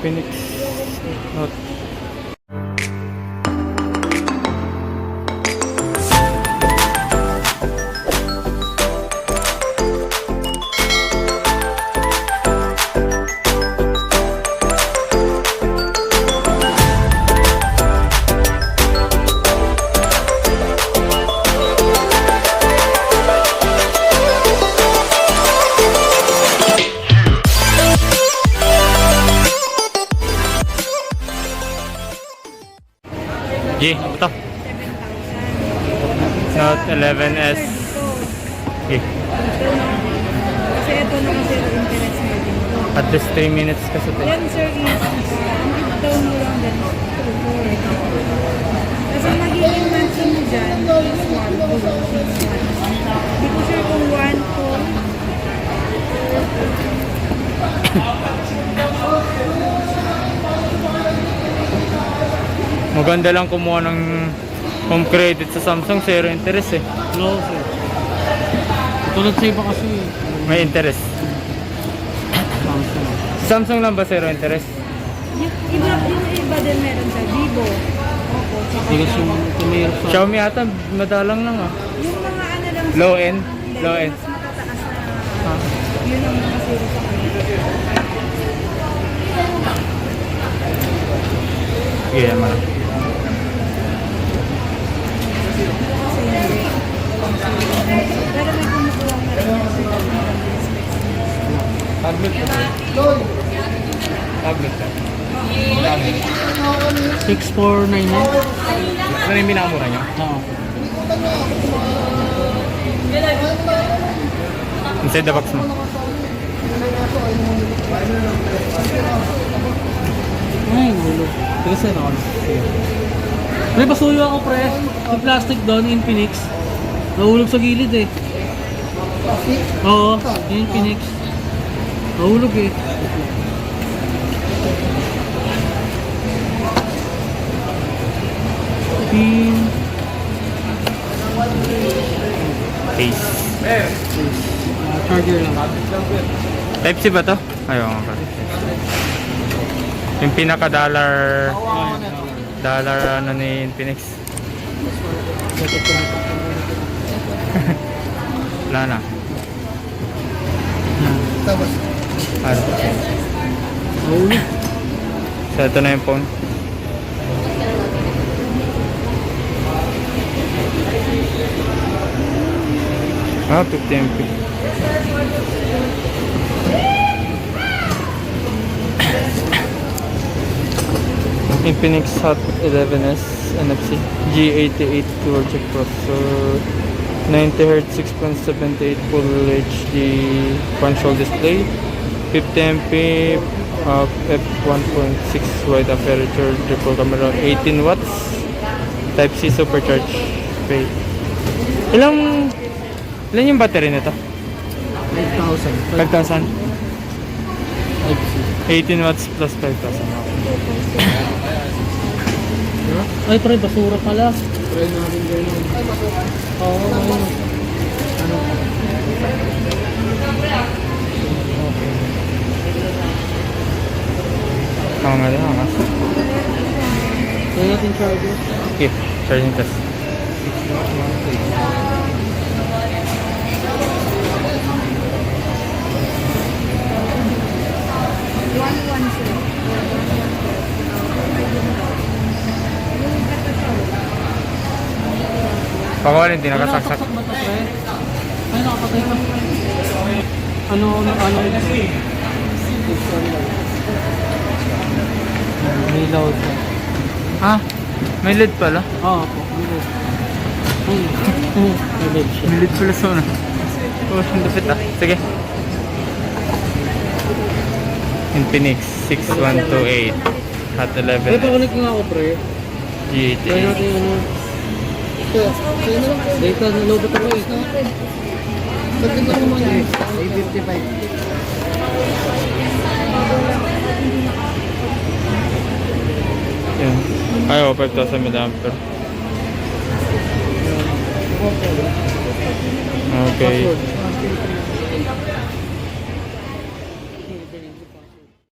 Infinix Hot. G, ito. Note 11S. G. Kasi ito naman sir, interest mo din. At least 3 minutes kasi ito. Yan sir is, ang down mo lang din. Kasi magiging matching mo dyan is 1, 2, 6, 1. Hindi ko sure kung 1, 2. Maganda lang kumuha ng home credit sa Samsung, zero interest eh. No, sir. Tulad sa iba kasi. May interest. Samsung. Samsung lang ba zero interest? Yung iba din meron sa Vivo. Opo, tsaka Because yung tumayar sa... Xiaomi ata, madalang lang ah. yung mga ano lang sir, Low end? hindi, Low end. mas matataas na yun ang makasiro sa kanila. Yeah, man. Pero may kumukuha ka rin ng Tablet ka. Tablet ka. 6499? Ano yung minamura niya? Oo. Inside the box mo. Ay, gulo. Sige sir, ako. Pre, pasuyo ako pre. Yung plastic doon, Infinix. Nahulog sa gilid eh. Oo, yung Infinix. Nahulog eh. Pin. Case. Charger lang. Type C ba to? Ayaw nga pa. Yung pinaka-dollar ano ni Infinix. Wala na. Ano? Nahulog. So ito na yung phone. Ah, 50 MP. Infinix Hot 11S Nfc G88 dual chip processor, 90Hz 6.78 Full HD console display, 50 MP f1.6 wide aperture triple camera, 18 watts Type C supercharged pay. Ilan yung battery nito? 5,000. 5,000. 18 watts plus 5,000. Ay, pre, basura pala. Pre, natin gano'n. Oo, ayun. Ano? Nga din, nga. Kaya natin charger. Okay, charging test. Pakuha rin, di nakasaksak. Ay, nakapatay ka. Ano? May load ka. Ah, may LED pala. Oo, po. May load. Ay, may load siya. May LED pala sa una. Oh, ang lupit ah. Sige. Infinix 6128 Hot Pre, 11 pakulik nga ako, pre. Try G88. natin ano. Data na load ito ko eh. Bakit na naman eh? 855. Yan. Ayaw, 5,000 mAh. Okay. Password.